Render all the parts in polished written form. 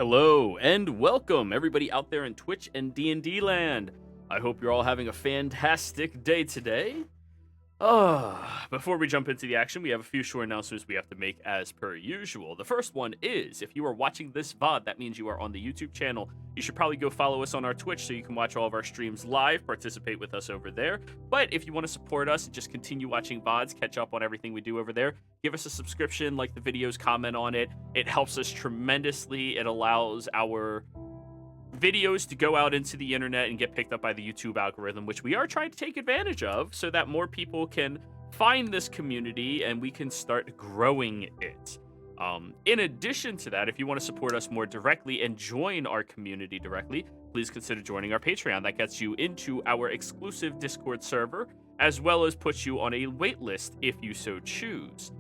Hello and welcome everybody out there in Twitch and D&D land. I hope you're all having a fantastic day today. Before we jump into the action, we have a few short announcements we have to make as per usual. The first one is, if you are watching this VOD, that means you are on the YouTube channel. You should probably go follow us on our Twitch so you can watch all of our streams live, participate with us over there. But if you want to support us and just continue watching VODs, catch up on everything we do over there, give us a subscription, like the videos, comment on it. It helps us tremendously. It allows our videos to go out into the internet and get picked up by the YouTube algorithm, which we are trying to take advantage of so that more people can find this community and we can start growing it. In addition to that, if you want to support us more directly and join our community directly, please consider joining our Patreon. That gets you into our exclusive Discord server, as well as puts you on a waitlist if you so choose,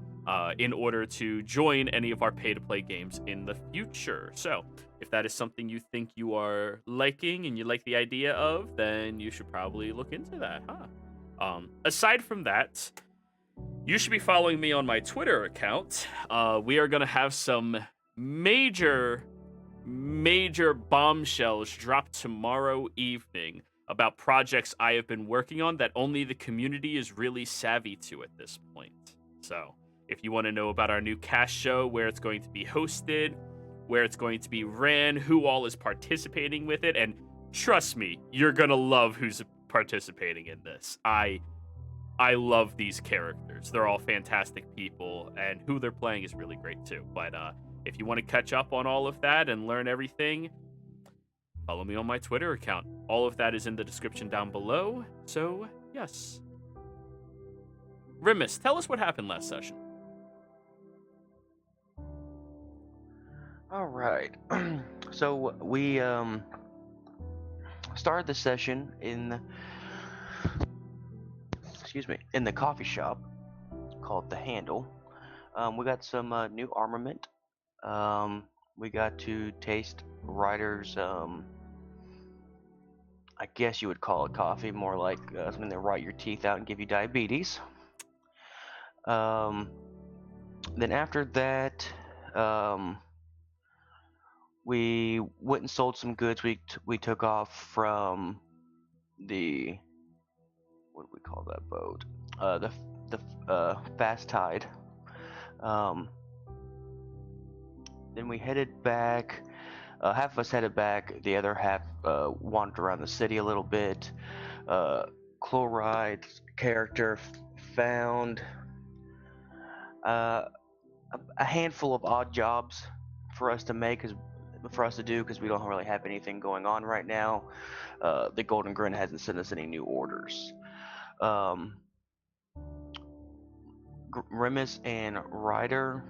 in order to join any of our pay-to-play games in the future. So, if that is something you think you are liking and you like the idea of, then you should probably look into that, huh? Aside from that, you should be following me on my Twitter account. We are going to have some major bombshells drop tomorrow evening about projects I have been working on that only the community is really savvy to at this point. So, if you want to know about our new cast show, where it's going to be hosted, where it's going to be ran, who all is participating with it, and trust me, you're gonna love who's participating in this. I love these characters. They're all fantastic people, and who they're playing is really great too. But if you want to catch up on all of that and learn everything, follow me on my Twitter account. All of that is in the description down below. So, yes. Rimus, tell us what happened last session. All right. So we started the session in the coffee shop called The Handle. We got some new armament. We got to taste Ryder's I guess you would call it coffee, more like something that rot your teeth out and give you diabetes. Then after that, we went and sold some goods we took off from the, what do we call that boat? The Fast Tide. Then we headed back. Half of us headed back. The other half wandered around the city a little bit. Chloride's character found a handful of odd jobs for us to do because we don't really have anything going on right now. The Golden Grin hasn't sent us any new orders. Remus and Ryder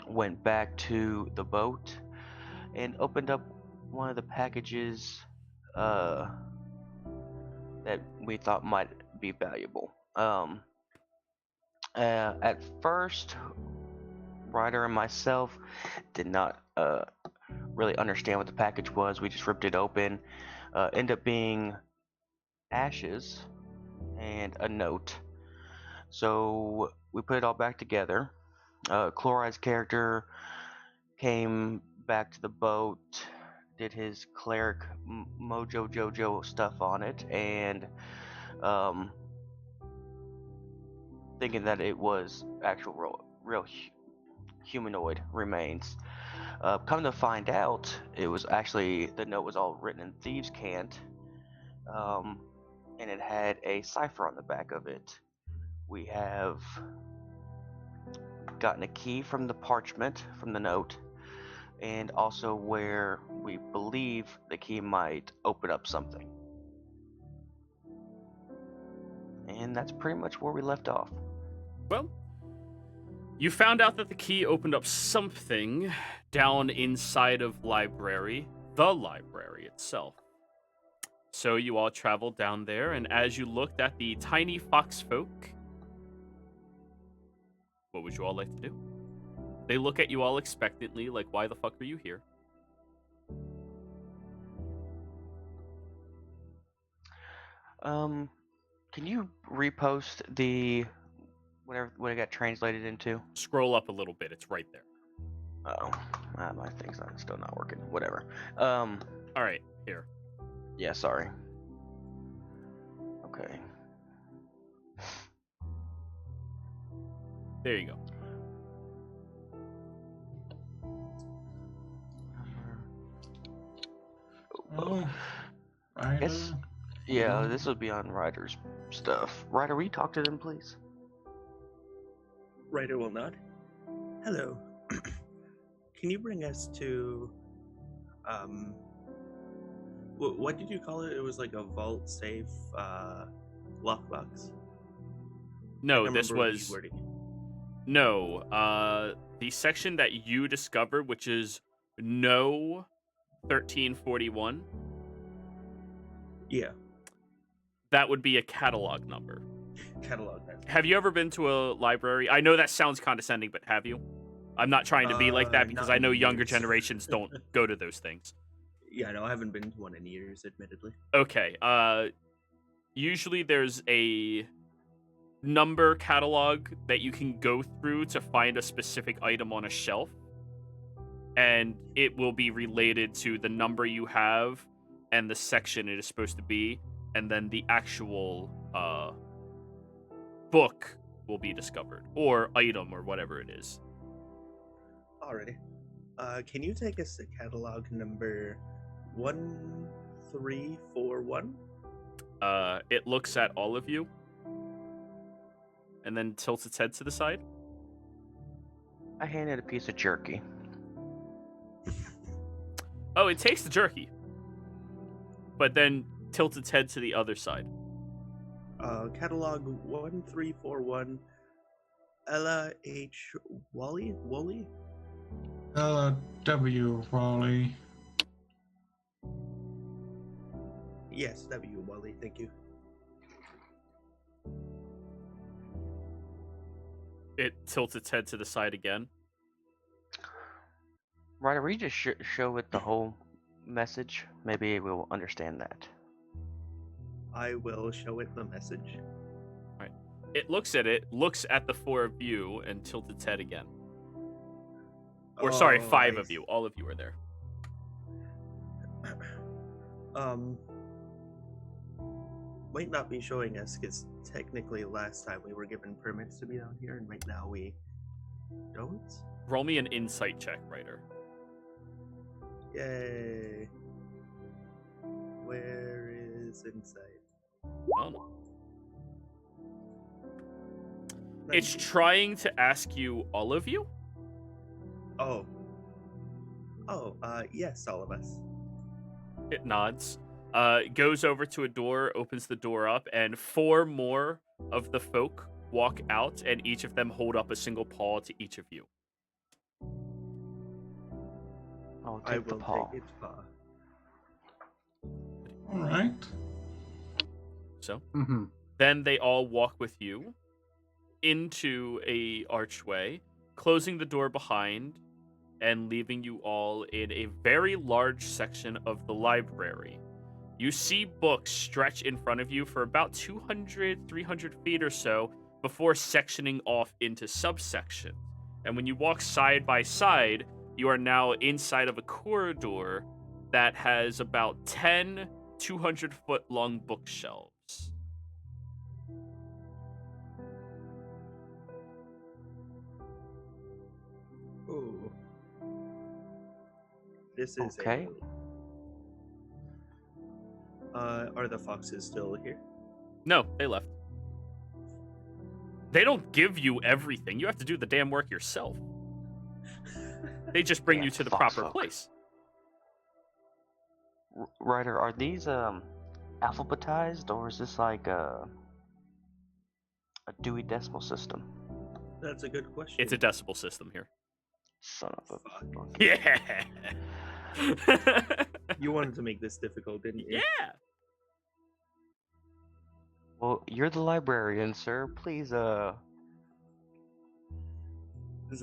went back to the boat and opened up one of the packages that we thought might be valuable. At first, Ryder and myself did not really understand what the package was. We just ripped it open. Ended up being ashes and a note. So we put it all back together. Chloride's character came back to the boat, did his cleric Mojo Jojo stuff on it, and thinking that it was actual real humanoid remains. Come to find out, it was actually, the note was all written in thieves' cant, and it had a cipher on the back of it. We have gotten a key from the parchment from the note, and also where we believe the key might open up something. And that's pretty much where we left off. Well, you found out that the key opened up something down inside of the library itself. So you all traveled down there, and as you looked at the tiny fox folk, what would you all like to do? They look at you all expectantly, like, why the fuck are you here? Can you repost the what it got translated into? Scroll up a little bit, it's right there. Oh, my thing's still not working. Whatever. All right, here. Yeah, sorry. Okay. There you go. Oh, I guess, Ryder. yeah, this would be on Ryder's stuff. Ryder, will you talk to them, please? Ryder will nod. Hello. Can you bring us to, what did you call it? It was like a vault safe, lockbox. No, I this remember was the wording. no. The section that you discovered, which is no 1341. Yeah, That would be a catalog number. catalog that. Have you ever been to a library? I know that sounds condescending, but have you? I'm not trying to be like that because not I know in younger years. generations don't go to those things. Yeah, no, I haven't been to one in years, admittedly. Okay. Usually there's a number catalog that you can go through to find a specific item on a shelf, and it will be related to the number you have and the section it is supposed to be, and then the actual book will be discovered, or item, or whatever it is. Alrighty. Can you take us to catalog number 1341? It looks at all of you, and then tilts its head to the side. I handed a piece of jerky. Oh, it takes the jerky, but then tilts its head to the other side. Catalog 1341, Ella H. Wally? W. Wally. Yes, W. Wally, thank you. It tilts its head to the side again. Ryder, will you just show it the whole message? Maybe we'll understand that. I will show it the message. It looks at it, looks at the four of you, and tilts its head again. Or sorry, Oh, five of you. All of you are there. Might not be showing us because technically last time we were given permits to be down here, and right now we don't. Roll me an insight check, Ryder. Yay! Where is insight? Oh. It's 19. trying to ask you, all of you? Oh. Yes, all of us. It nods. Goes over to a door, opens the door up, and four more of the folk walk out, and each of them hold up a single paw to each of you. I'll I take the will paw. take its paw. All right. So, Mm-hmm. then they all walk with you into a archway, closing the door behind and leaving you all in a very large section of the library. You see books stretch in front of you for about 200, 300 feet or so before sectioning off into subsections. And when you walk side by side, you are now inside of a corridor that has about 10 200-foot long bookshelves. Ooh. This is Okay. Are the foxes still here? No, they left. They don't give you everything. You have to do the damn work yourself. They just bring Damn you to the fox proper folk. place. Ryder, are these alphabetized, or is this like a Dewey Decimal System? That's a good question. It's a decibel system here. Son of a Fuck. fucking- Yeah. You wanted to make this difficult, didn't you? Yeah. Well, you're the librarian, sir. Please, Does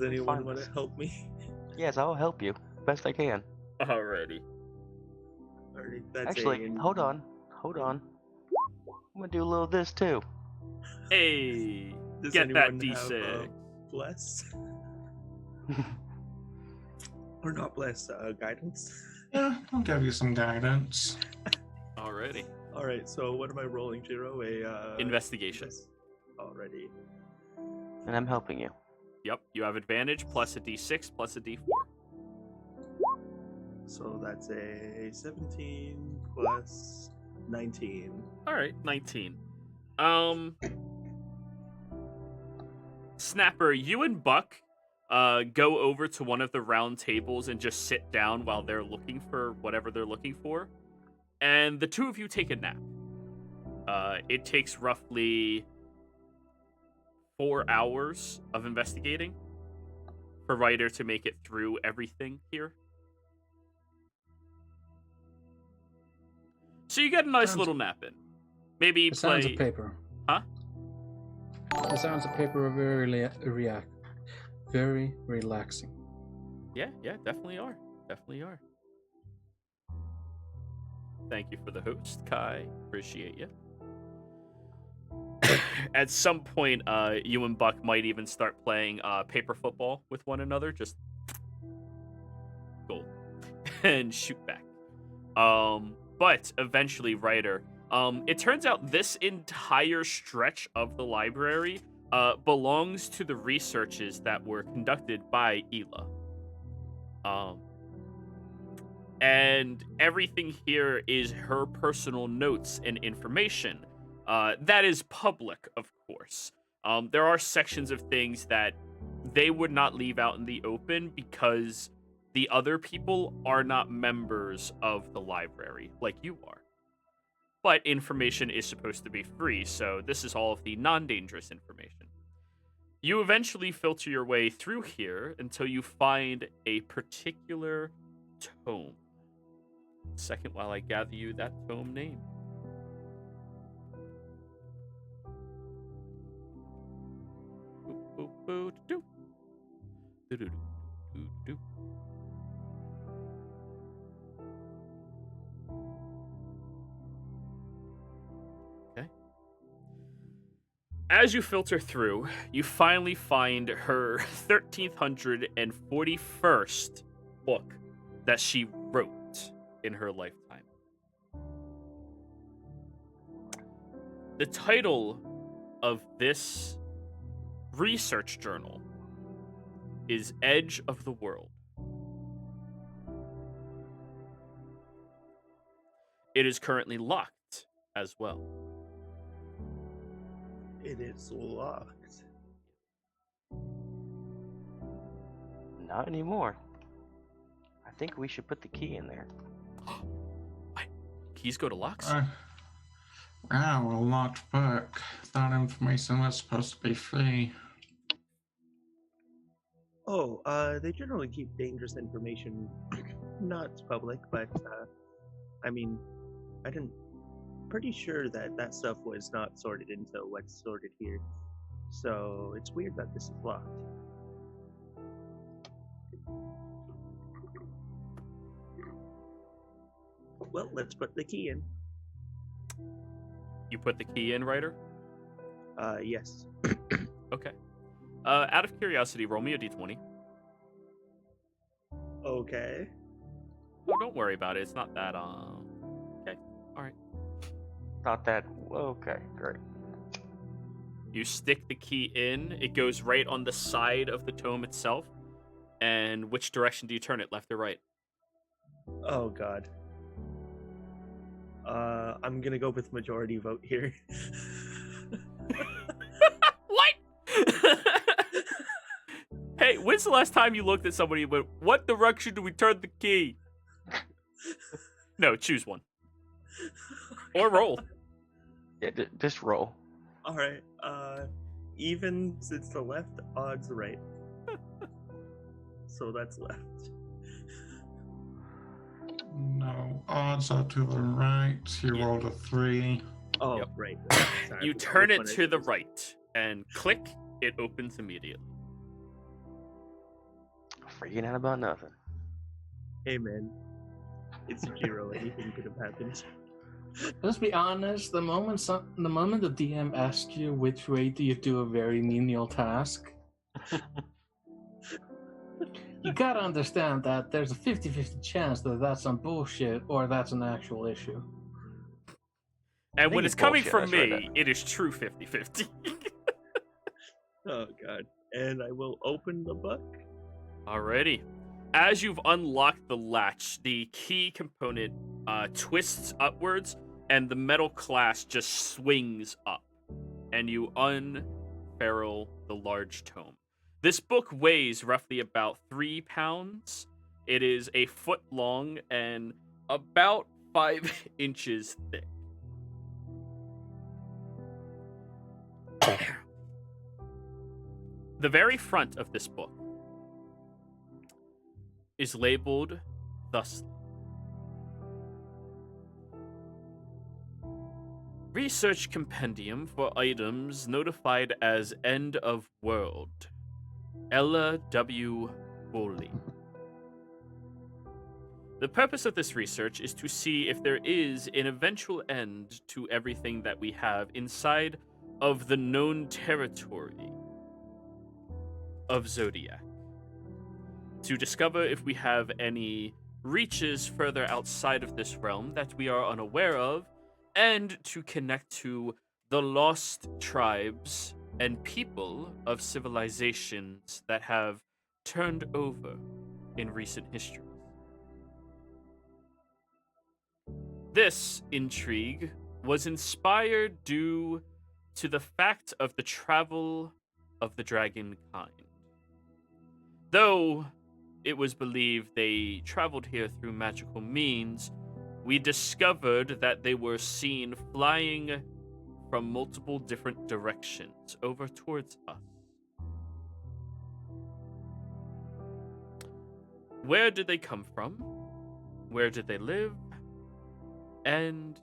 anyone find want to this. help me? yes, I'll help you best I can. Alrighty. Alright, that's Actually, hold on. I'm gonna do a little of this too. Hey. Does Get that anyone have, D6. bless? Or not bless, guidance. Yeah, I'll give you some guidance. Alrighty. All right. So what am I rolling, Jiro? Investigation. Already. And I'm helping you. Yep, you have advantage plus a d6 plus a d4. So that's a 17 plus 19. All right, 19. Snapper, you and Buck go over to one of the round tables and just sit down while they're looking for whatever they're looking for. And the two of you take a nap. It takes roughly 4 hours of investigating for Ryder to make it through everything here. So you get a nice little nap in. Maybe The play... sounds of paper. Huh? The sounds of paper are very relaxing. Yeah, definitely are. Definitely are. Thank you for the host, Kai. Appreciate you. At some point, you and Buck might even start playing paper football with one another. Just goal and shoot back. But eventually, Ryder. It turns out this entire stretch of the library belongs to the researches that were conducted by Ela. And everything here is her personal notes and information. That is public, of course. There are sections of things that they would not leave out in the open because the other people are not members of the library like you are. But information is supposed to be free, so this is all of the non-dangerous information. You eventually filter your way through here until you find a particular tome. Second, while I gather you that tome name. Okay. As you filter through, you finally find her 1341st book that she wrote in her lifetime. The title of this research journal is Edge of the World. It is currently locked as well. It is locked. Not anymore. I think we should put the key in there. What? Keys go to locks? Well, locked book. That information was supposed to be free. Oh, they generally keep dangerous information not public, but, I'm pretty sure that stuff was not sorted into what's sorted here. So, it's weird that this is locked. Well, let's put the key in. You put the key in, Ryder? Yes. Okay. Out of curiosity, roll me a d20. Okay. Oh, don't worry about it. It's not that, Okay. Alright. Not that. Okay, great. You stick the key in. It goes right on the side of the tome itself. And which direction do you turn it, left or right? Oh, God. I'm gonna go with majority vote here. What? Hey, when's the last time you looked at somebody and went, what direction do we turn the key? No, choose one. Or roll. Yeah, just roll. Alright, even since the left, odds right. So that's left. No, odds are to the right. You Yeah. rolled a 3. Oh, Yep. right. Sorry, You I turn forgot it which one to the is. right, and click, it opens immediately. Freaking out about nothing. Hey, man. It's Jiro. Anything could have happened. Let's be honest. The moment the DM asks you which way do you do a very menial task, You gotta understand that there's a 50-50 chance that that's some bullshit or that's an actual issue. And when think it's it's coming bullshit, from that's right. me, it is true 50-50. Oh god. And I will open the book. Alrighty. As you've unlocked the latch, the key component twists upwards, and the metal clasp just swings up, and you unfurl the large tome. This book weighs roughly about 3 pounds. It is a foot long and about 5 inches thick. The very front of this book is labeled thusly: Research Compendium for items notified as End of World. Ella W. Woolley. The purpose of this research is to see if there is an eventual end to everything that we have inside of the known territory of Zodiac. To discover if we have any reaches further outside of this realm that we are unaware of, and to connect to the lost tribes and people of civilizations that have turned over in recent history. This intrigue was inspired due to the fact of the travel of the dragon kind. Though it was believed they traveled here through magical means, we discovered that they were seen flying from multiple different directions over towards us. Where did they come from? Where did they live? And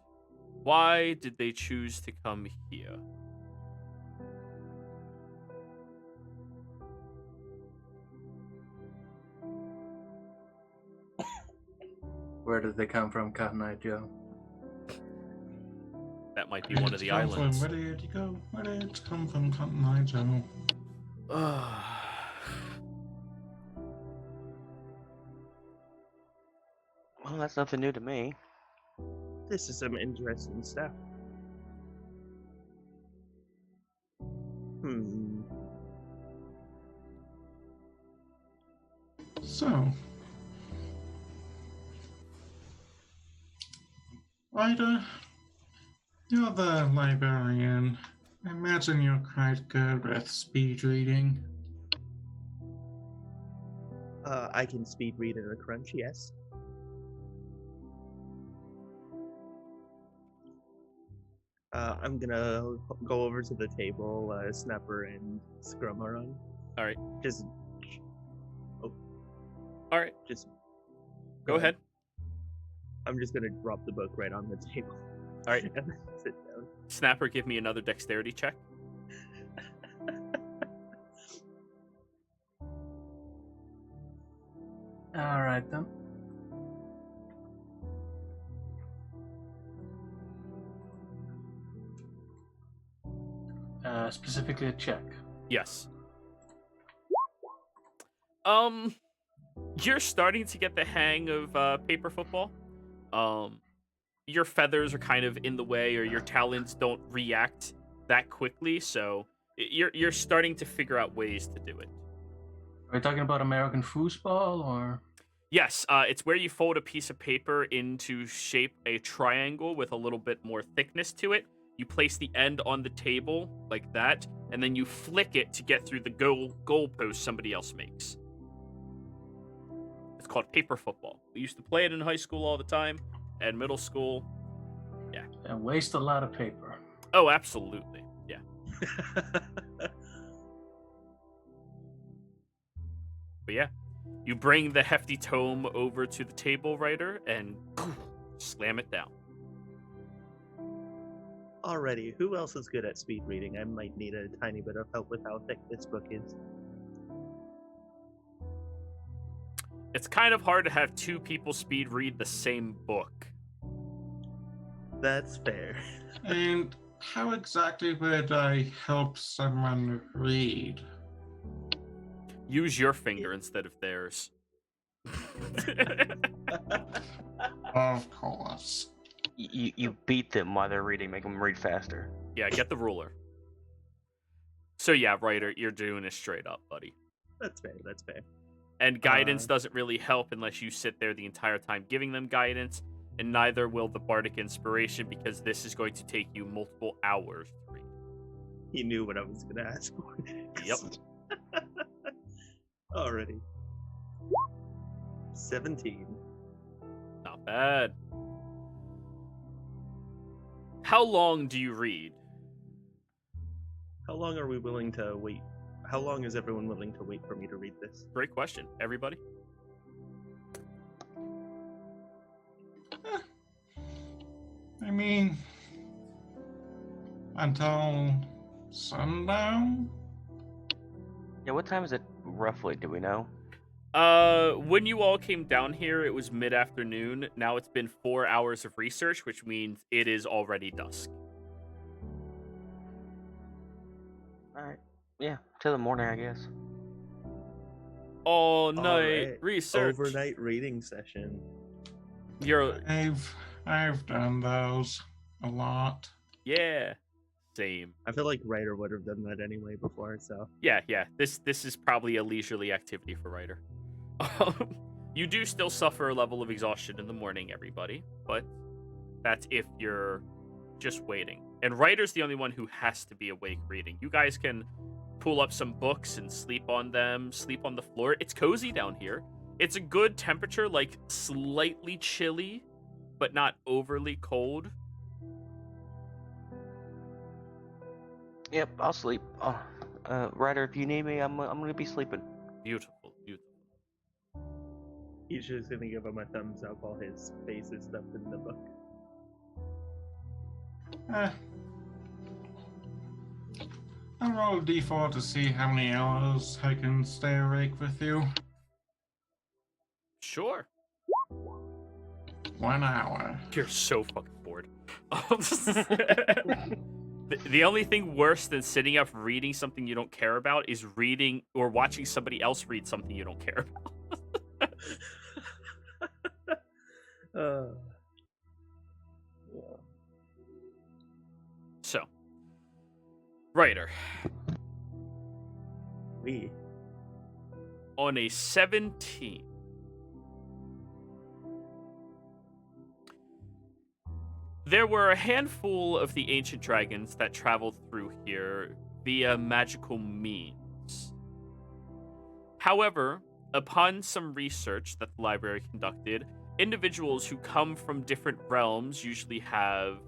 why did they choose to come here? Where did they come from, Cotton Eye Joe? That might be one of the islands. Where did you go? Where did it come from, Cotton Eye Joe? Well, that's nothing new to me. This is some interesting stuff. So, Ida, you're the librarian. I imagine you're quite good with speed reading. I can speed read in a crunch, yes. I'm gonna go over to the table, Snapper and Scrum are on. All right. Just. Oh. All right. Just. Go ahead. I'm just gonna drop the book right on the table. All right. And then sit down. Snapper, give me another dexterity check. All right, then. Specifically a check. Yes. You're starting to get the hang of paper football. Your feathers are kind of in the way, or your talons don't react that quickly, so you're starting to figure out ways to do it. Are we talking about American foosball or? Yes, it's where you fold a piece of paper into shape a triangle with a little bit more thickness to it. You place the end on the table like that, and then you flick it to get through the goalpost somebody else makes. It's called paper football. We used to play it in high school all the time, and middle school. Yeah. And waste a lot of paper. Oh, absolutely. Yeah. But yeah, you bring the hefty tome over to the table, writer, and slam it down. Alrighty, who else is good at speed reading? I might need a tiny bit of help with how thick this book is. It's kind of hard to have two people speed read the same book. That's fair. And how exactly would I help someone read? Use your finger instead of theirs. Of course. You beat them while they're reading, make them read faster. Yeah, get the ruler. So yeah, Ryder, you're doing it straight up, buddy. That's fair. That's fair. And guidance doesn't really help unless you sit there the entire time giving them guidance, and neither will the bardic inspiration because this is going to take you multiple hours to read. He knew what I was going to ask for. Yep. Already. 17. Not bad. How long do you read? How long are we willing to wait? How long is everyone willing to wait for me to read this? Great question. Everybody? I mean, until sundown? Yeah, what time is it roughly? Do we know? When you all came down here, it was mid-afternoon. Now it's been 4 hours of research, which means it is already dusk. All right. Yeah, till the morning, I guess. All night Alright, research. Overnight reading session. You're I've done those a lot. yeah, same. I feel like Ryder would have done that anyway before, so. Yeah. This is probably a leisurely activity for Ryder. You do still suffer a level of exhaustion in the morning, everybody, but that's if you're just waiting. And Ryder's the only one who has to be awake reading. You guys can pull up some books and sleep on them, sleep on the floor. It's cozy down here. It's a good temperature, like slightly chilly, but not overly cold. Yep, I'll sleep. Ryder, if you need me, I'm gonna be sleeping. Beautiful. He's just gonna give him a thumbs up while his face is stuffed in the book. I'll roll a d4 to see how many hours I can stay awake with you. Sure. 1 hour. You're so fucking bored. The only thing worse than sitting up reading something you don't care about is reading or watching somebody else read something you don't care about. Yeah. So, Ryder, We. on a 17, there were a handful of the ancient dragons that traveled through here via magical means. However, upon some research that the library conducted, individuals who come from different realms usually have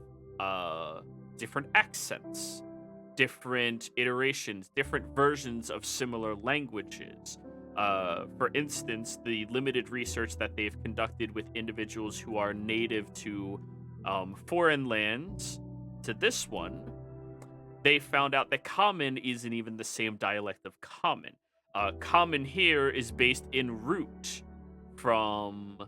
different accents, different iterations, different versions of similar languages. For instance, the limited research that they've conducted with individuals who are native to foreign lands to this one, they found out that Common isn't even the same dialect of Common. Common here is based in root from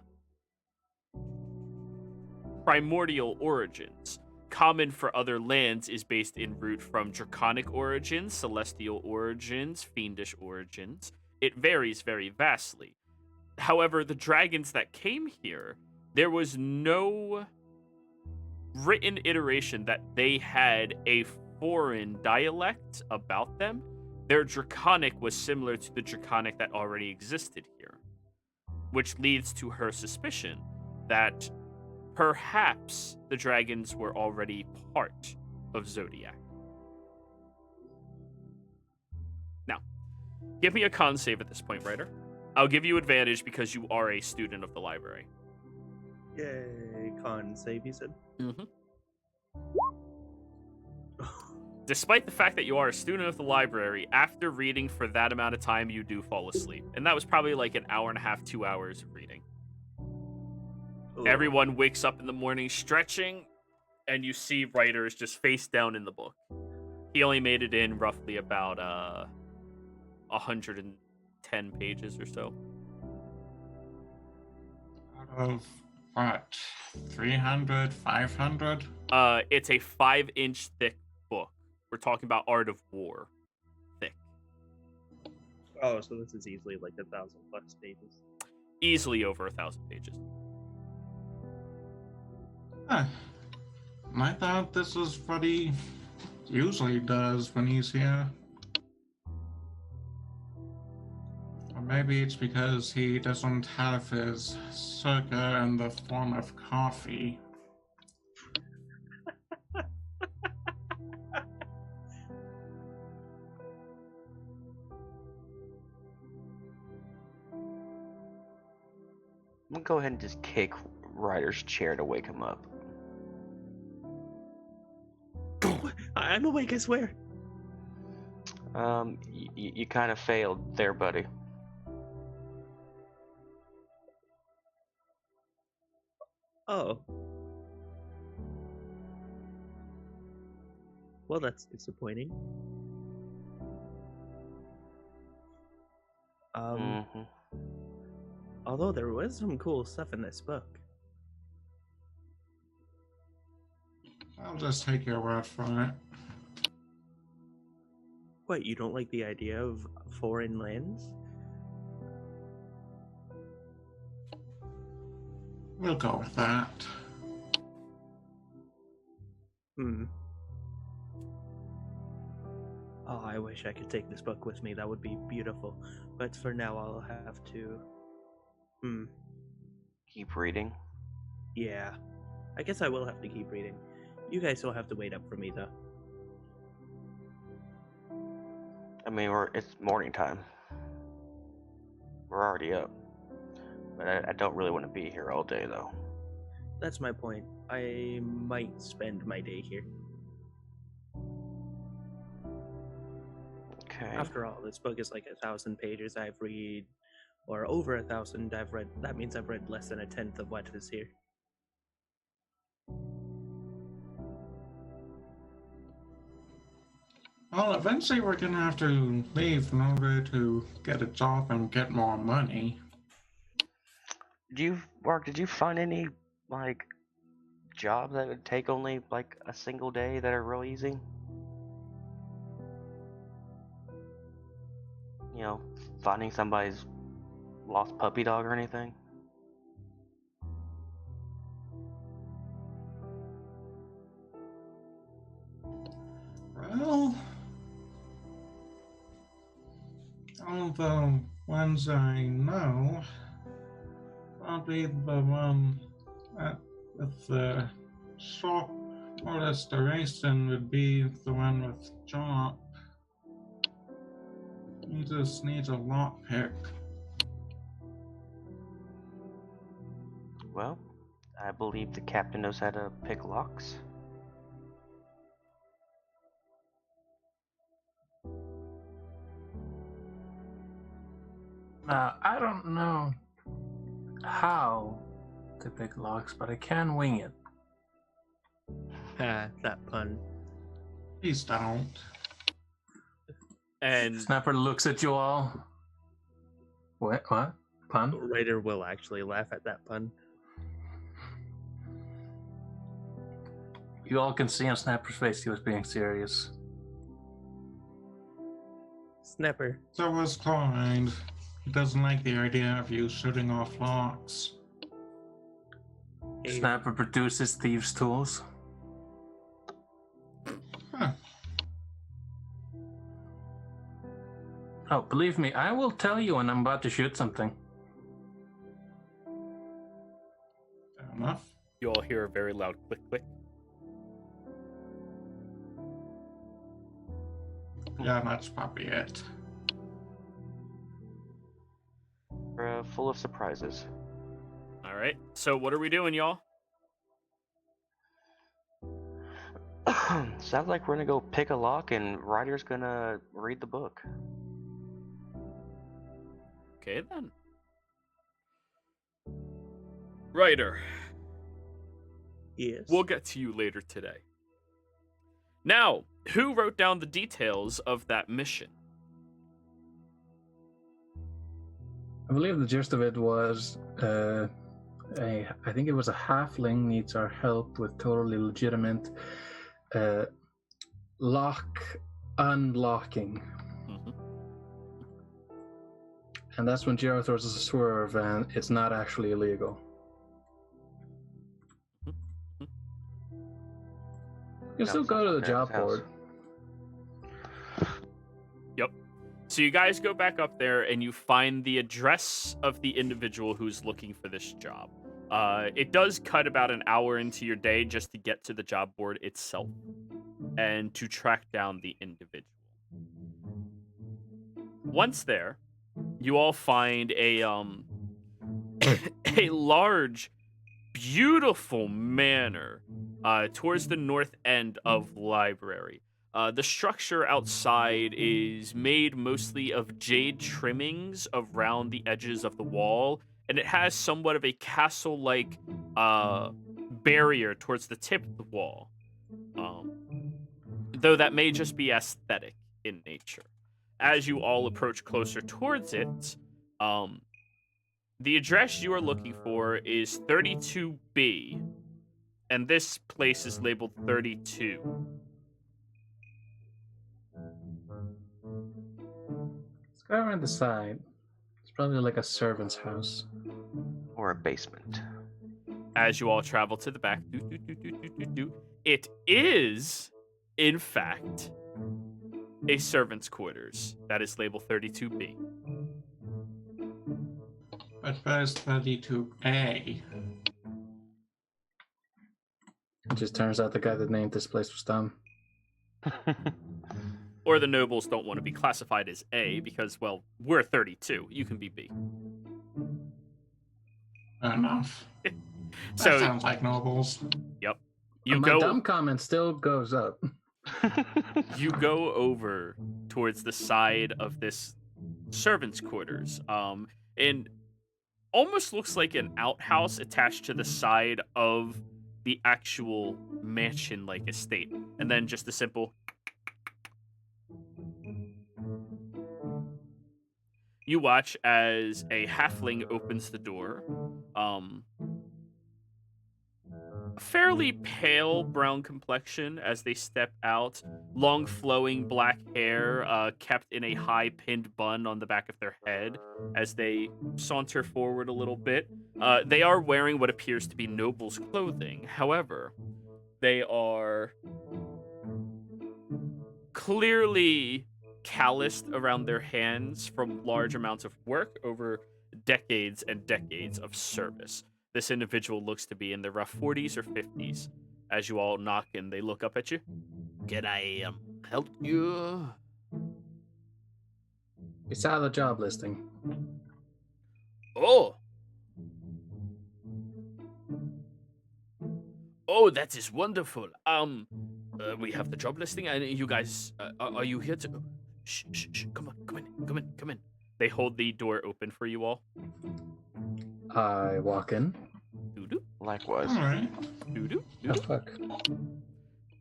primordial origins. Common for other lands is based in root from draconic origins, celestial origins, fiendish origins. It varies very vastly. However, the dragons that came here, there was no written iteration that they had a foreign dialect about them. Their draconic was similar to the draconic that already existed here, which leads to her suspicion that perhaps the dragons were already part of Zodiac. Now, give me a con save at this point, Ryder. I'll give you advantage because you are a student of the library. Yay, con save, you said? Mm-hmm. Despite the fact that you are a student of the library, after reading for that amount of time, you do fall asleep. And that was probably like an hour and a half, 2 hours of reading. Ooh. Everyone wakes up in the morning stretching, and you see Ryder is just face down in the book. He only made it in roughly about 110 pages or so. Out of what? 300, 500? It's a 5-inch thick book. We're talking about Art of War thick. Oh, so this is easily like 1,000+ pages. Easily over 1,000 pages. Huh. I thought this is what he usually does when he's here. Or maybe it's because he doesn't have his circa in the form of coffee. I'm gonna go ahead and just kick Ryder's chair to wake him up. I'm awake, I swear. You kind of failed there, buddy. Oh. Well, that's disappointing. Mm-hmm. Although there was some cool stuff in this book. I'll just take your word for it. What, you don't like the idea of foreign lands? We'll go with that. Oh, I wish I could take this book with me. That would be beautiful. But for now, I'll have to... Keep reading. Yeah. I guess I will have to keep reading. You guys will have to wait up for me, though. I mean, it's morning time. We're already up. But I don't really want to be here all day, though. That's my point. I might spend my day here. Okay. After all, this book is like 1,000 pages. I've read, or over 1,000 I've read. That means I've read less than a tenth of what is here. Well, eventually we're gonna have to leave in order to get a job and get more money. Mark, did you find any, like, jobs that would take only, like, a single day that are real easy? You know, finding somebody's lost puppy dog or anything? Well, all the ones I know, probably the one with the short or restoration would be the one with Job. He just needs a lockpick. Well, I believe the captain knows how to pick locks. I don't know how to pick locks, but I can wing it. Ah, that pun. Please don't. And Snapper looks at you all. What? Pun? Writer will actually laugh at that pun. You all can see on Snapper's face he was being serious. Snapper. So was Clyde. He doesn't like the idea of you shooting off locks. Hey, Snapper produces thieves' tools. Huh. Oh, believe me, I will tell you when I'm about to shoot something. Fair enough. you all hear a very loud click click. Yeah, that's probably it. We're full of surprises. All right. So what are we doing, y'all? Sounds like we're gonna go pick a lock and Ryder's gonna read the book. Okay, then. Ryder, Yes. we'll get to you later today. Now, who wrote down the details of that mission? I believe the gist of it was, I think it was a halfling needs our help with totally legitimate lock unlocking. Mm-hmm. And that's when Jiro throws us a swerve, and it's not actually illegal. You can still go to the job board. Yep. So you guys go back up there and you find the address of the individual who's looking for this job. It does cut about an hour into your day just to get to the job board itself and to track down the individual. Once there, you all find a a large, beautiful manor towards the north end of library. The structure outside is made mostly of jade trimmings around the edges of the wall, and it has somewhat of a castle-like barrier towards the tip of the wall. Though that may just be aesthetic in nature. As you all approach closer towards it, the address you are looking for is 32B, and this place is labeled 32. Let's go around the side. It's probably like a servant's house. Or a basement. As you all travel to the back, it is, in fact, a servant's quarters that is labeled 32B. But first 32A. It just turns out the guy that named this place was dumb. Or the nobles don't want to be classified as A because, well, we're 32. You can be B. Fair enough. That So, sounds like nobles. yep. My dumb comment still goes up. You go over towards the side of this servant's quarters, and almost looks like an outhouse attached to the side of the actual mansion-like estate, and then just a simple. You watch as a halfling opens the door. Fairly pale brown complexion as they step out, long flowing black hair kept in a high pinned bun on the back of their head as they saunter forward a little bit. They are wearing what appears to be nobles' clothing. However, they are clearly calloused around their hands from large amounts of work over decades and decades of service. This individual looks to be in the rough 40s or 50s. As you all knock and they look up at you. Can I help you? We saw the job listing. Oh. Oh, that is wonderful. We have the job listing, and you guys, are you here to? Shh, shh, shh. Come on, come in. They hold the door open for you all. I walk in. Doo-doo, Likewise. Alright. doo-doo, Oh, doo-doo. fuck.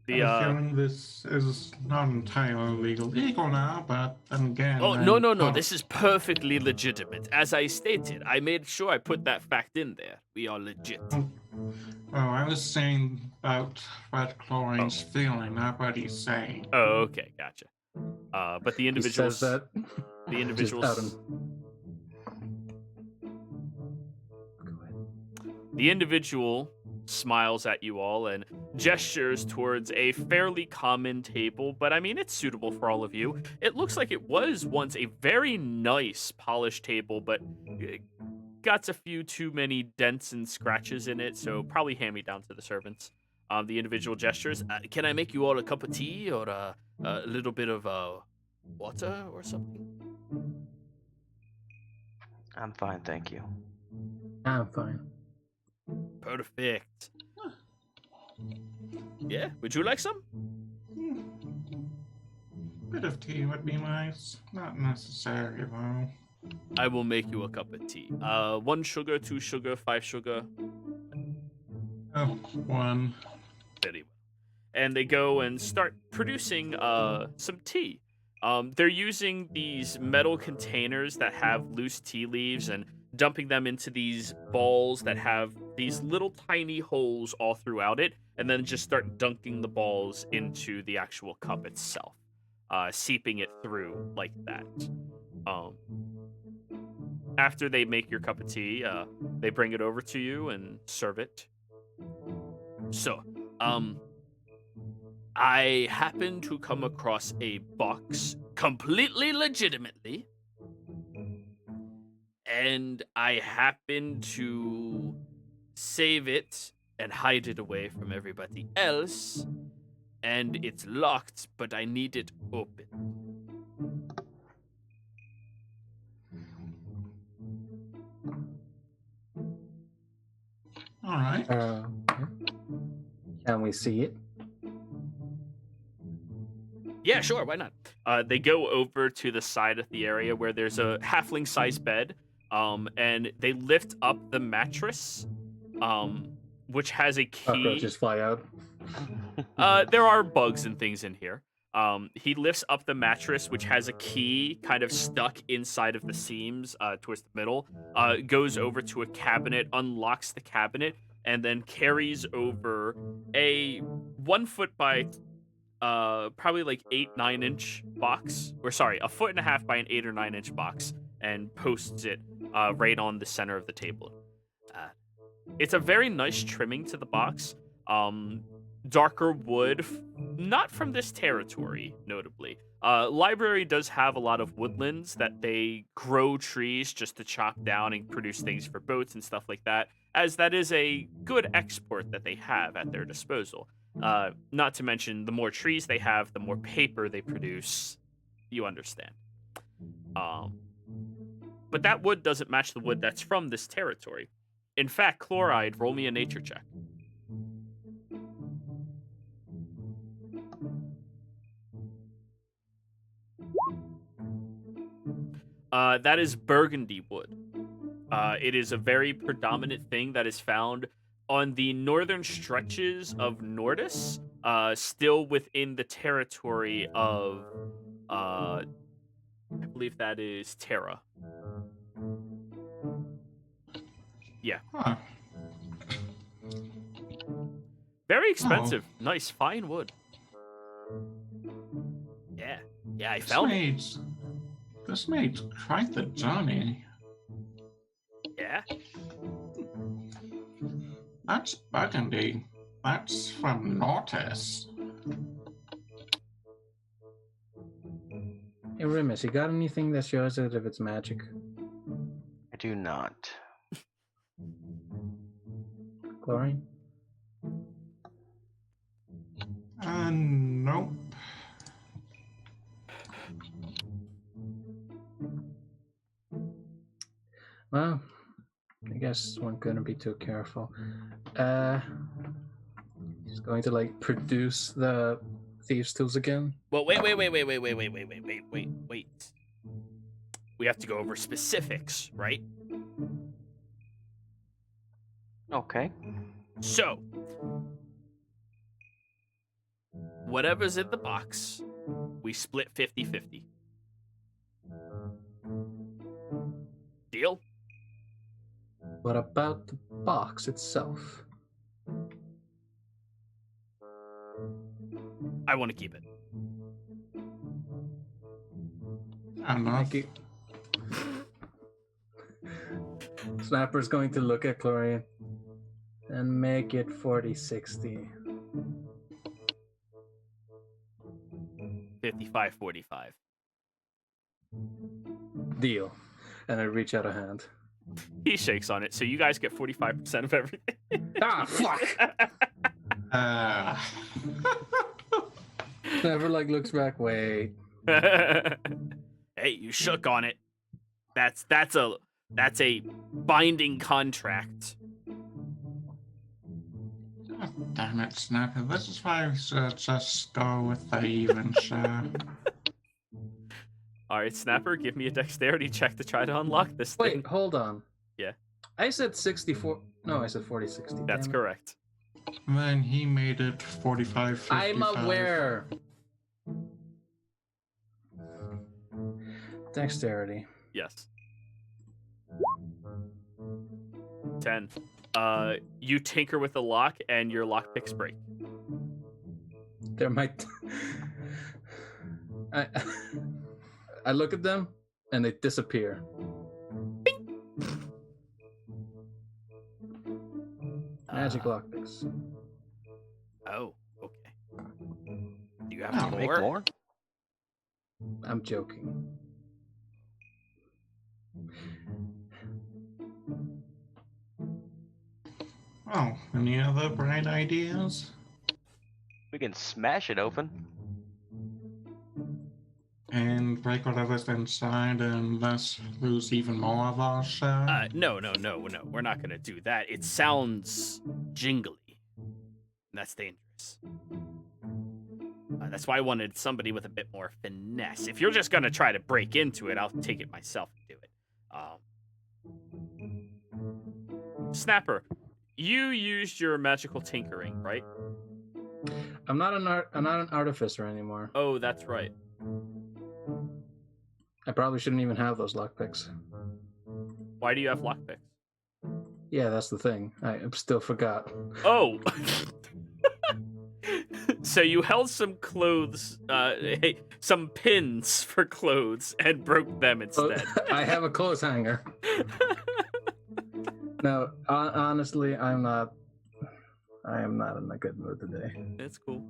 The, I'm feeling this is not entirely legal now, but then again. Oh, I'm no. This is perfectly legitimate. As I stated, I made sure I put that fact in there. We are legit. Oh, I was saying about what Chlorine's feeling, not what he's saying. Oh, okay, gotcha. But the He individuals, says that. the Just individuals, out him. the individual smiles at you all and gestures towards a fairly common table, but I mean, it's suitable for all of you. It looks like it was once a very nice polished table, but it got a few too many dents and scratches in it, so probably hand me down to the servants. The individual gestures, can I make you all a cup of tea or a little bit of water or something? I'm fine, thank you. I'm fine. Perfect. Yeah, would you like some? Bit of tea would be nice. Not necessary, though. I will make you a cup of tea. 1 sugar, 2 sugar, 5 sugar. Oh, one. Very well. And they go and start producing some tea. They're using these metal containers that have loose tea leaves and dumping them into these balls that have these little tiny holes all throughout it, and then just start dunking the balls into the actual cup itself, seeping it through like that. after they make your cup of tea, they bring it over to you and serve it. So, I happened to come across a box completely legitimately, and I happened to save it and hide it away from everybody else, and it's locked, but I need it open. All right. Can we see it? Yeah, sure, why not? They go over to the side of the area where there's a halfling-sized bed, and they lift up the mattress, which has a key. Cockroaches fly out. There are bugs and things in here. He lifts up the mattress, which has a key kind of stuck inside of the seams towards the middle, goes over to a cabinet, unlocks the cabinet, and then carries over a 1 foot by probably like 8-9 inch box, or sorry, a 1.5 foot by an 8 or 9 inch box, and posts it right on the center of the table. It's a very nice trimming to the box. Darker wood, not from this territory, notably. Library does have a lot of woodlands that they grow trees just to chop down and produce things for boats and stuff like that, as that is a good export that they have at their disposal. Not to mention, the more trees they have, the more paper they produce. You understand. But that wood doesn't match the wood that's from this territory. In fact, Chloride, roll me a nature check. That is burgundy wood. It is a very predominant thing that is found on the northern stretches of Nordis, still within the territory of, I believe that is Terra. Yeah. Huh. Very expensive. Nice, fine wood. Yeah, I found it. This made quite the journey. Yeah? That's burgundy. That's from Nortis. Hey, Remus, you got anything that shows it if it's magic? I do not. Chlorine? Nope. Well, I guess one couldn't be too careful. He's going to like produce the thieves' tools again. Well, wait. We have to go over specifics, right? Okay. So, whatever's in the box, we split 50-50. Deal? What about the box itself? I want to keep it. Enough. Thank you. Snapper's going to look at Chlorine and make it 40-60. 55-45. Deal. And I reach out a hand. He shakes on it, so you guys get 45% of everything. Ah, fuck! Snapper like looks back. Wait. Hey, you shook on it. That's a binding contract. God damn it, Snapper. This is why we should just go with the even share. All right, Snapper, give me a dexterity check to try to unlock this thing. Wait, hold on. Yeah. I said 64. No, I said 40-60. That's correct. Then he made it 45-55. I'm aware. Dexterity. Yes. 10. You tinker with the lock, and your lock picks break. There might. I look at them, and they disappear. Bing! Magic lockpicks. Oh, okay. Do you have Oh, any Make more? more? I'm joking. Oh, any other bright ideas? We can smash it open. And break whatever's inside and thus lose even more of our share? No. We're not gonna do that. It sounds jingly. And that's dangerous. That's why I wanted somebody with a bit more finesse. If you're just gonna try to break into it, I'll take it myself and do it. Snapper, you used your magical tinkering, right? I'm not an artificer anymore. Oh, that's right. I probably shouldn't even have those lockpicks. Why do you have lockpicks? Yeah, that's the thing. I still forgot. Oh. So you held some clothes, some pins for clothes, and broke them instead. I have a clothes hanger. No, honestly, I am not in a good mood today. It's cool.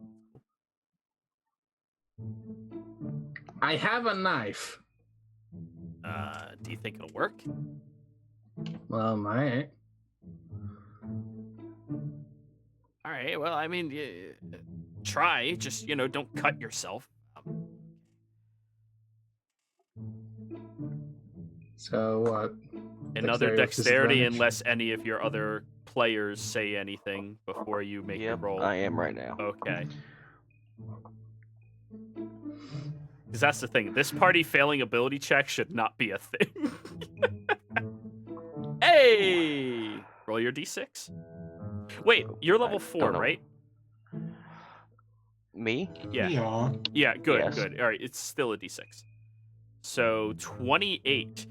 I have a knife. Do you think it'll work? Well, might. All right. Well, I mean, try. Just don't cut yourself. So what? Another Dexterity dexterity, disadvantage? unless any of your other players say anything before you make your Yep, roll. I am right now. Okay. Because that's the thing. This party failing ability check should not be a thing. Hey! Roll your d6. Wait, you're level 4, know. right? Me? Yeah. Yeah. Yeah, good, Yes. good. All right, it's still a d6. So 28.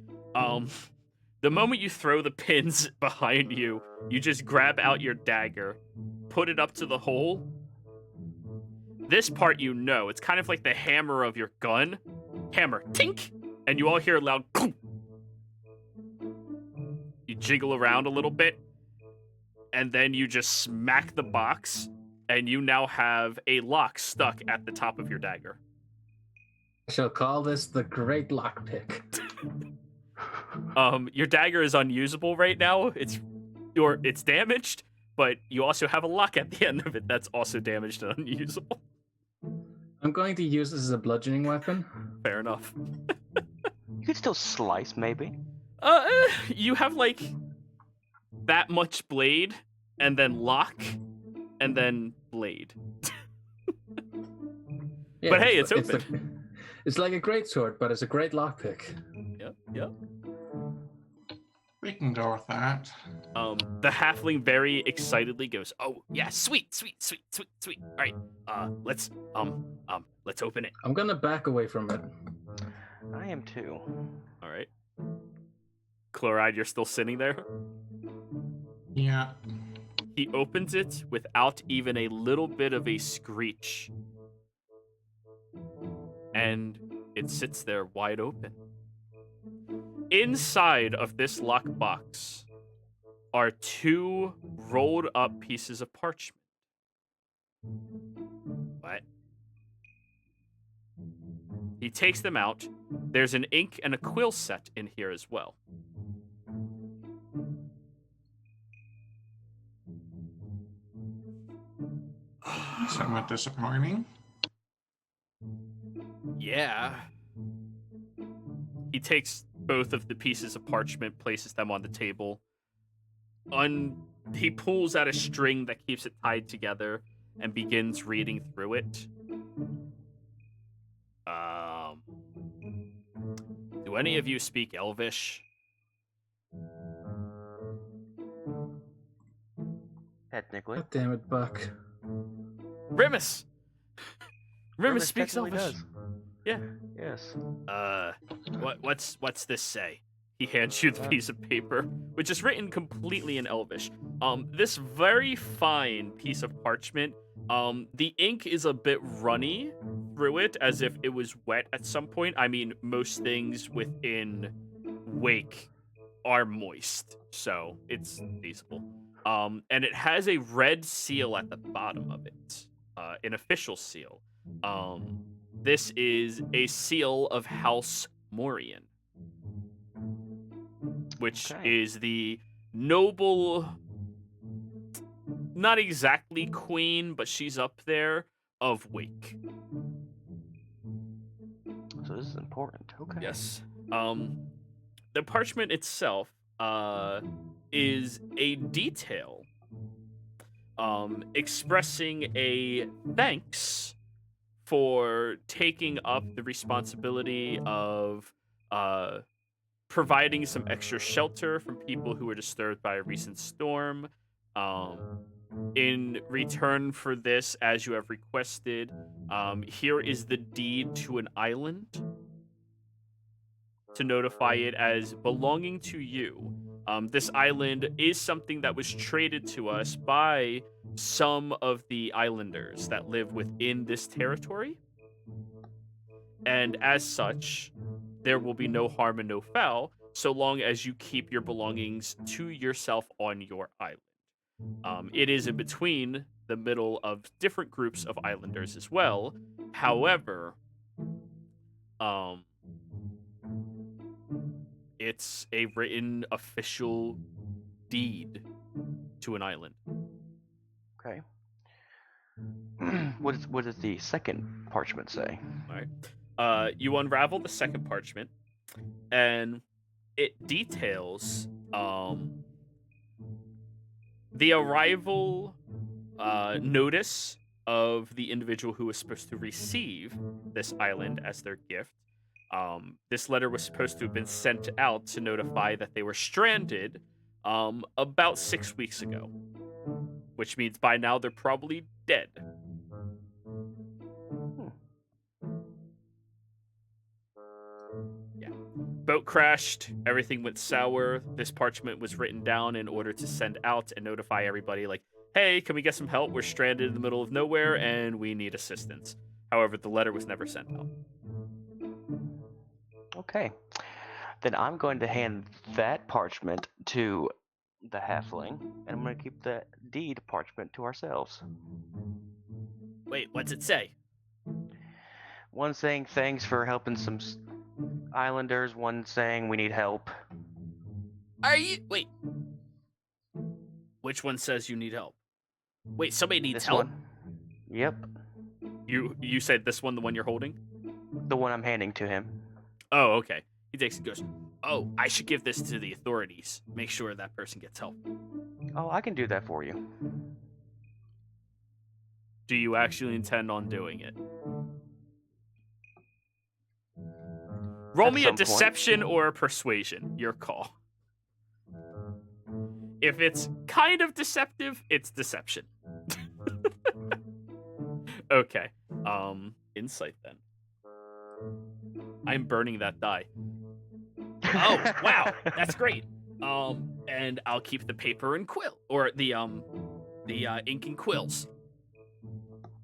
The moment you throw the pins behind you, you just grab out your dagger, put it up to the hole. This part it's kind of like the hammer of your gun. Hammer, tink! And you all hear a loud clunk. You jiggle around a little bit, and then you just smack the box, and you now have a lock stuck at the top of your dagger. I shall call this the Great Lockpick. Your dagger is unusable right now. It's damaged, but you also have a lock at the end of it that's also damaged and unusable. I'm going to use this as a bludgeoning weapon. Fair enough. You could still slice, maybe. You have like that much blade, and then lock, and then blade. Yeah, But hey, it's open. It's like a great sword, but it's a great lockpick. Yep. We can go with that. The halfling very excitedly goes, "Oh yeah, sweet. All right, let's open it." I'm gonna back away from it. I am too. All right. Chloride, you're still sitting there. Yeah. He opens it without even a little bit of a screech, and it sits there wide open. Inside of this lockbox are 2 rolled up pieces of parchment. What? He takes them out. There's an ink and a quill set in here as well. Somewhat disappointing. Yeah. He takes both of the pieces of parchment, places them on the table. He pulls out a string that keeps it tied together and begins reading through it. Do any of you speak Elvish? Technically. God damn it, Buck. Rimus! Rimus speaks technically Elvish. does. Yeah. Yes. What's this say? He hands you the piece of paper, which is written completely in Elvish. This very fine piece of parchment, the ink is a bit runny through it, as if it was wet at some point. I mean, most things within Wake are moist, so it's feasible. And it has a red seal at the bottom of it, an official seal. This is a seal of House Morian, which Okay. is the noble, not exactly queen, but she's up there, of Wake. So this is important. Okay. Yes. The parchment itself is a detail expressing a thanks for taking up the responsibility of providing some extra shelter from people who were disturbed by a recent storm. In return for this, as you have requested, here is the deed to an island to notify it as belonging to you. This island is something that was traded to us by some of the islanders that live within this territory. And as such, there will be no harm and no foul so long as you keep your belongings to yourself on your island. It is in between the middle of different groups of islanders as well. However, it's a written official deed to an island. Okay. What does the second parchment say? All right. You unravel the second parchment, and it details the arrival notice of the individual who was supposed to receive this island as their gift. This letter was supposed to have been sent out to notify that they were stranded about 6 weeks ago, which means by now they're probably dead. Yeah. Boat crashed, everything went sour. This parchment was written down in order to send out and notify everybody, like, hey, can we get some help? We're stranded in the middle of nowhere and we need assistance. However, the letter was never sent out. Okay. Then I'm going to hand that parchment to the halfling, and I'm going to keep the deed parchment to ourselves. Wait, what's it say? One saying thanks for helping some islanders, one saying we need help. Wait. Which one says you need help? Wait, somebody needs This help? one. Yep. You said this one, the one you're holding? The one I'm handing to him. Oh, okay. He takes it and goes, oh, I should give this to the authorities. Make sure that person gets help. Oh, I can do that for you. Do you actually intend on doing it? Roll At me a some point. deception or a persuasion. Your call. If it's kind of deceptive, it's deception. Okay. Insight then. I'm burning that die. Oh, wow. That's great. And I'll keep the paper and quill, or the ink and quills.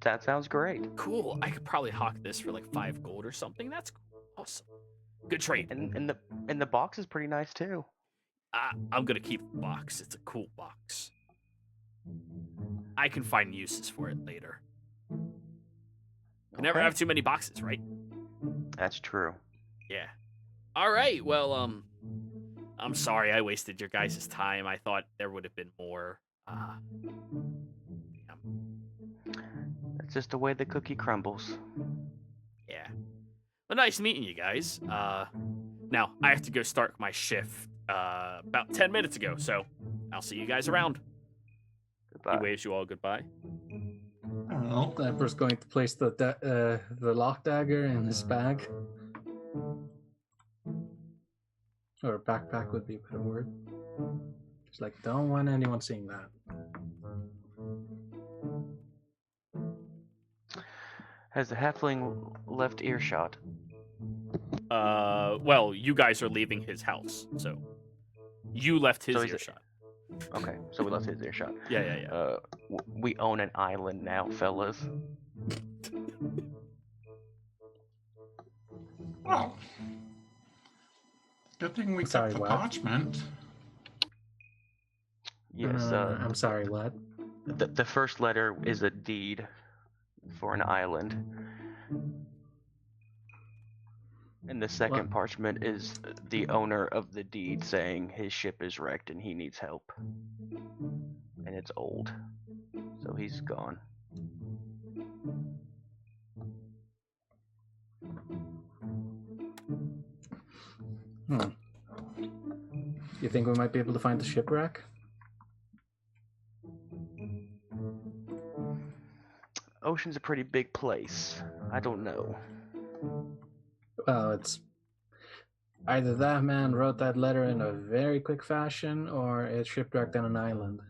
That sounds great. Cool. I could probably hawk this for like 5 gold or something. That's awesome. Good trade. And the box is pretty nice too. I'm gonna keep the box. It's a cool box. I can find uses for it later. You never Okay. have too many boxes, right? That's true. Yeah. All right. Well, I'm sorry I wasted your guys' time. I thought there would have been more. That's just the way the cookie crumbles. Yeah. Well, nice meeting you guys. Now I have to go start my shift about 10 minutes ago, so I'll see you guys around. Goodbye. He waves you all goodbye. Oh, Emperor's going to place the lock dagger in his bag. Or backpack would be a better word. Just like, don't want anyone seeing that. Has the halfling left earshot? Well, you guys are leaving his house, so you left his So he's- earshot. Okay, so we left his earshot. Yeah. We own an island now, fellas. well. Good thing we Sorry, kept the what? parchment. Yes. I'm sorry, what? The first letter is a deed for an island, and the second What? parchment is the owner of the deed saying his ship is wrecked and he needs help, and it's old, so he's gone. Hmm. You think we might be able to find the shipwreck? Ocean's a pretty big place. I don't know. Well, it's either that man wrote that letter in a very quick fashion, or it's shipwrecked on an island.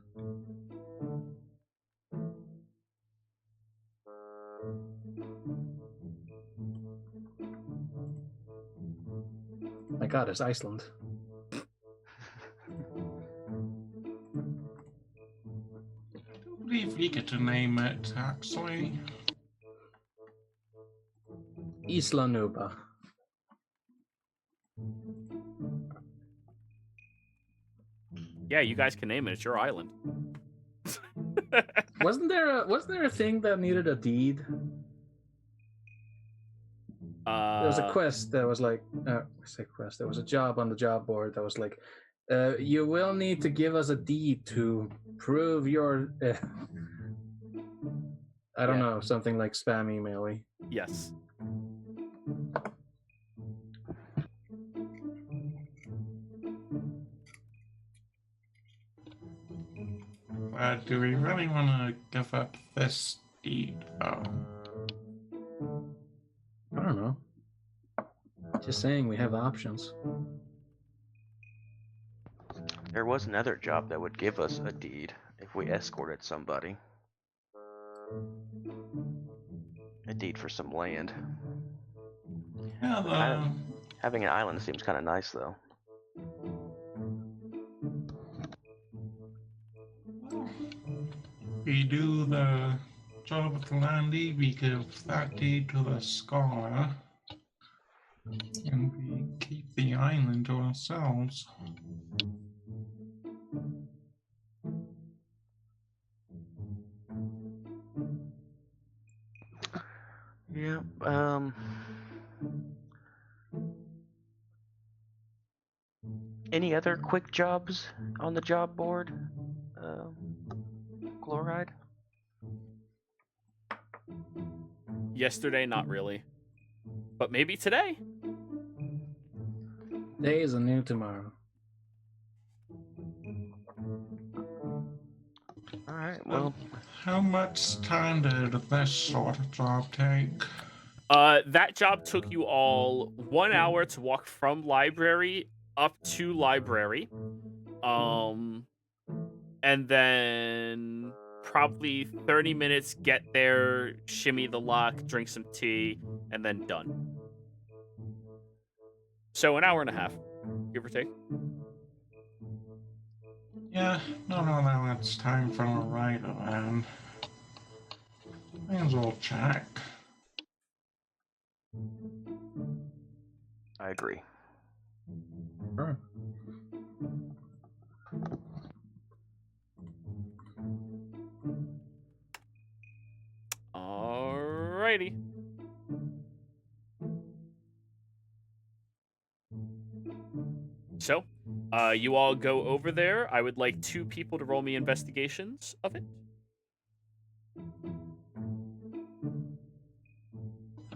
My God, it's Iceland. I don't believe we get to name it, actually. Isla Nuba. Yeah, you guys can name it. It's your island. Wasn't there a thing that needed a deed? There was a quest that was like, quest. There was a job on the job board that was like, you will need to give us a deed to prove your. I don't know, something like spam email-y. Yes. Do we really want to give up this deed, though? I don't know. Just saying, we have options. There was another job that would give us a deed if we escorted somebody. A deed for some land. Yeah, Having an island seems kind of nice, though. we do the job with the land deed, we give that deed to the scholar, and we keep the island to ourselves. Yeah, any other quick jobs on the job board? Chloride? Yesterday, not really. But maybe today. Today is a new tomorrow. Alright, well. How much time did this sort of job take? That job took you all 1 hour to walk from library up to library. And then probably 30 minutes, get there, shimmy the lock, drink some tea, and then done. So 1.5 hours, give or take. Yeah, no, that's time for a rider then. May as well check. I agree. Sure. Alrighty. So, you all go over there. I would like 2 people to roll me investigations of it.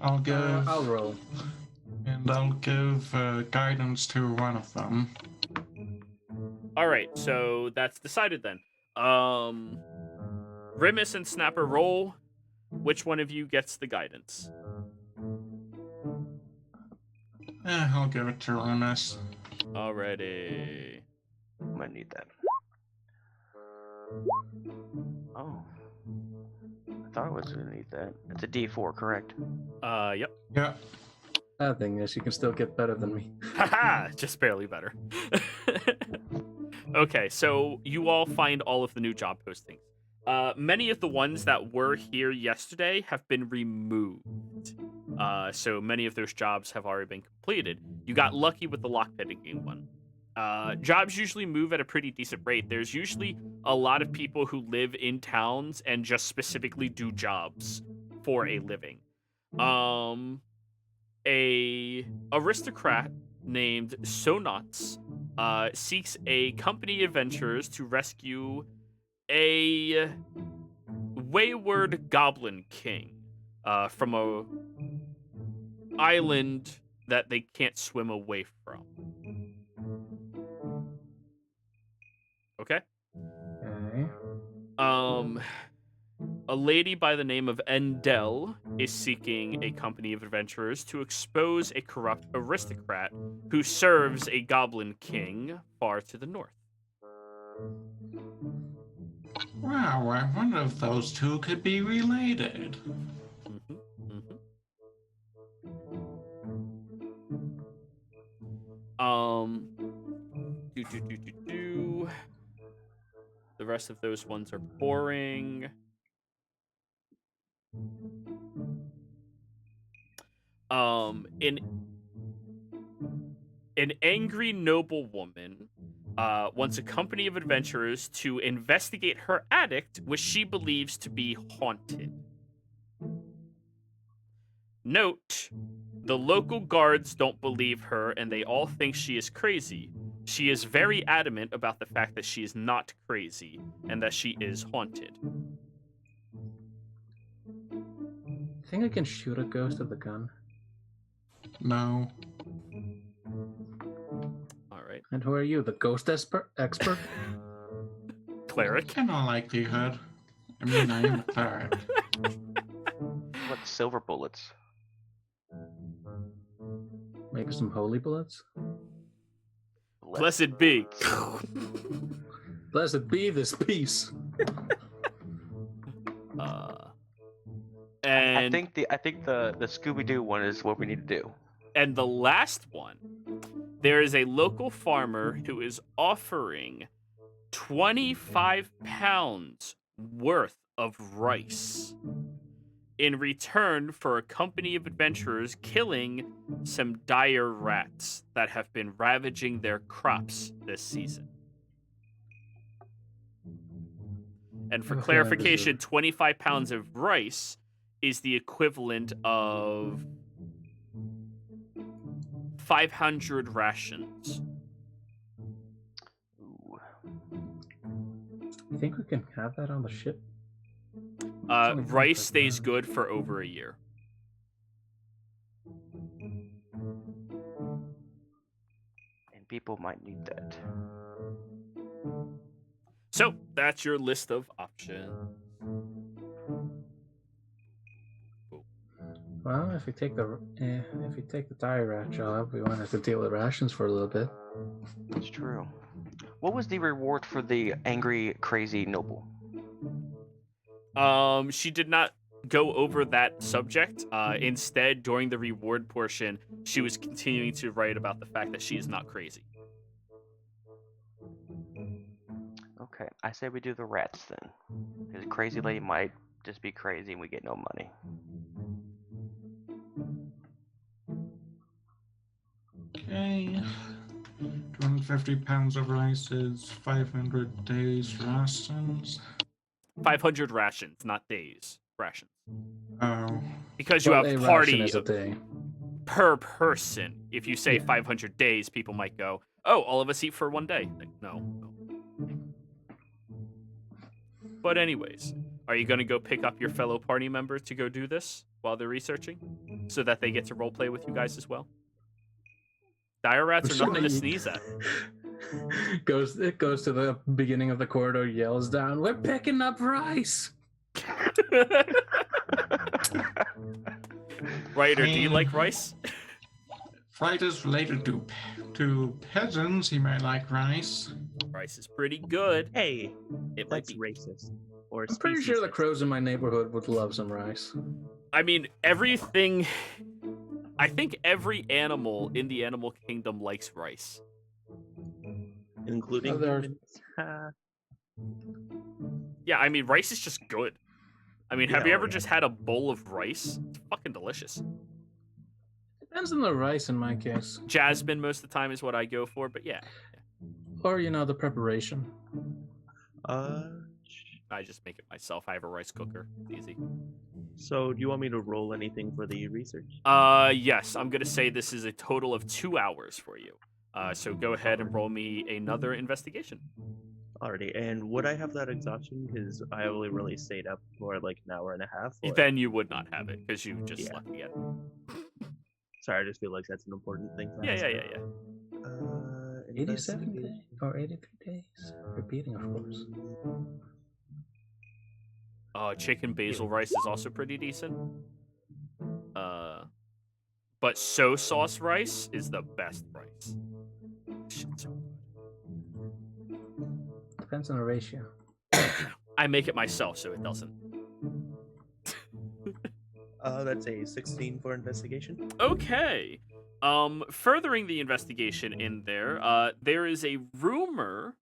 I'll roll. And I'll give guidance to one of them. Alright, so that's decided then. Rimus and Snapper roll. Which one of you gets the guidance? I'll give it to Remus. Alrighty. Might need that. Oh. I thought I was gonna need that. It's a D4, correct? Yep. Yeah. Bad thing is, you can still get better than me. Haha, just barely better. Okay, so you all find all of the new job postings. Many of the ones that were here yesterday have been removed. So many of those jobs have already been completed. You got lucky with the lockpicking one. Jobs usually move at a pretty decent rate. There's usually a lot of people who live in towns and just specifically do jobs for a living. A aristocrat named Sonats seeks a company of adventurers to rescue a wayward goblin king from a island that they can't swim away from. Okay? Okay. A lady by the name of Endel is seeking a company of adventurers to expose a corrupt aristocrat who serves a goblin king far to the north. Wow, I wonder if those two could be related. The rest of those ones are boring. An angry noblewoman wants a company of adventurers to investigate her attic, which she believes to be haunted. Note, the local guards don't believe her and they all think she is crazy. She is very adamant about the fact that she is not crazy and that she is haunted. Think I can shoot a ghost with a gun? No. All right. And who are you, the ghost expert? Cleric. In all likelihood. I mean, I am a cleric. What silver bullets? Maybe some holy bullets? Blessed be. Blessed be this peace. And I think the Scooby-Doo one is what we need to do. And the last one, there is a local farmer who is offering 25 pounds worth of rice in return for a company of adventurers killing some dire rats that have been ravaging their crops this season. And for clarification, 25 pounds of rice is the equivalent of 500 rations. Ooh. You think we can have that on the ship? Rice stays good for over a year. And people might need that. So that's your list of options. Well, if we take the dire rat job, we won't have to deal with rations for a little bit. That's true. What was the reward for the angry, crazy noble? She did not go over that subject. Instead, during the reward portion, she was continuing to write about the fact that she is not crazy. Okay, I say we do the rats then. Because crazy lady might just be crazy and we get no money. Okay. 250 pounds of rice is 500 days rations. 500 rations, not days. Rations. Oh. Because you Well, have a party ration is a day. per person. If you say Yeah. 500 days, people might go, oh, all of us eat for one day. Like, no. But anyways, are you going to go pick up your fellow party members to go do this while they're researching? So that they get to roleplay with you guys as well? Dire rats are nothing to sneeze at. It goes to the beginning of the corridor, yells down, "We're picking up rice!" Ryder, do you like rice? Fright is related to peasants. He might like rice. Rice is pretty good. Hey, It might that's be. racist. Or I'm pretty sure the speciesist. crows in my neighborhood would love some rice. I mean, everything. I think every animal in the animal kingdom likes rice. Including Other- humans. Ha. Yeah, I mean, rice is just good. I mean, have Yeah, you oh, ever yeah. just had a bowl of rice? It's fucking delicious. Depends on the rice in my case. Jasmine most of the time is what I go for, but yeah. or the preparation. I just make it myself. I have a rice cooker. It's easy. So do you want me to roll anything for the research? Yes. I'm gonna say this is a total of 2 hours for you. So go ahead and roll me another investigation. Alrighty, and would I have that exhaustion? Because I only really stayed up for like an hour and a half. Or... Then you would not have it because you just Yeah. slept again. Sorry, I just feel like that's an important thing. To Yeah. ask. 87 days Investigation. or 83 days. Repeating, of course. Chicken basil rice is also pretty decent. But sauce rice is the best rice. Shit's so Depends on the ratio. I make it myself, so it doesn't. That's a 16 for investigation. Okay. Furthering the investigation in there, there is a rumor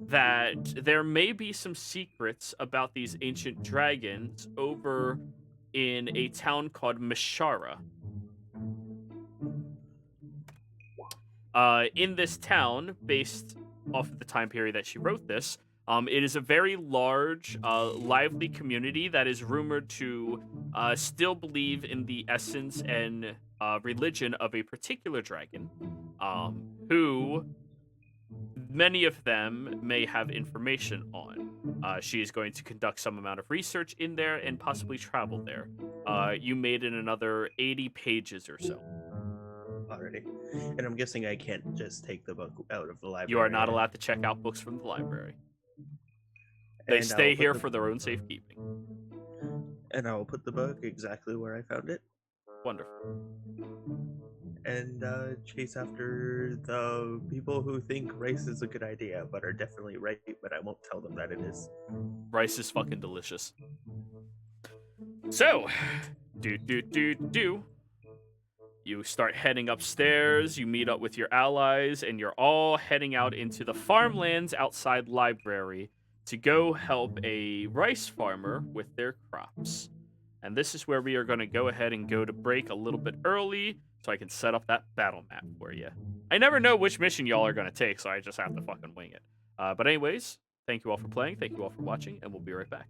that there may be some secrets about these ancient dragons over in a town called Mishara. In this town, based off of the time period that she wrote this, it is a very large, lively community that is rumored to still believe in the essence and religion of a particular dragon, who many of them may have information on. She is going to conduct some amount of research in there and possibly travel there. You made it another 80 pages or so. Already, and I'm guessing I can't just take the book out of the library. You are not allowed to check out books from the library. They And stay I'll put here the- for their own safekeeping. And I will put the book exactly where I found it, Wonderful. and chase after the people who think race is a good idea, but are definitely right. But I won't tell them that it is. Rice is fucking delicious. So, you start heading upstairs, you meet up with your allies, and you're all heading out into the farmlands outside library to go help a rice farmer with their crops. And this is where we are going to go ahead and go to break a little bit early so I can set up that battle map for you. I never know which mission y'all are going to take, so I just have to fucking wing it. But anyways, thank you all for playing, thank you all for watching, and we'll be right back.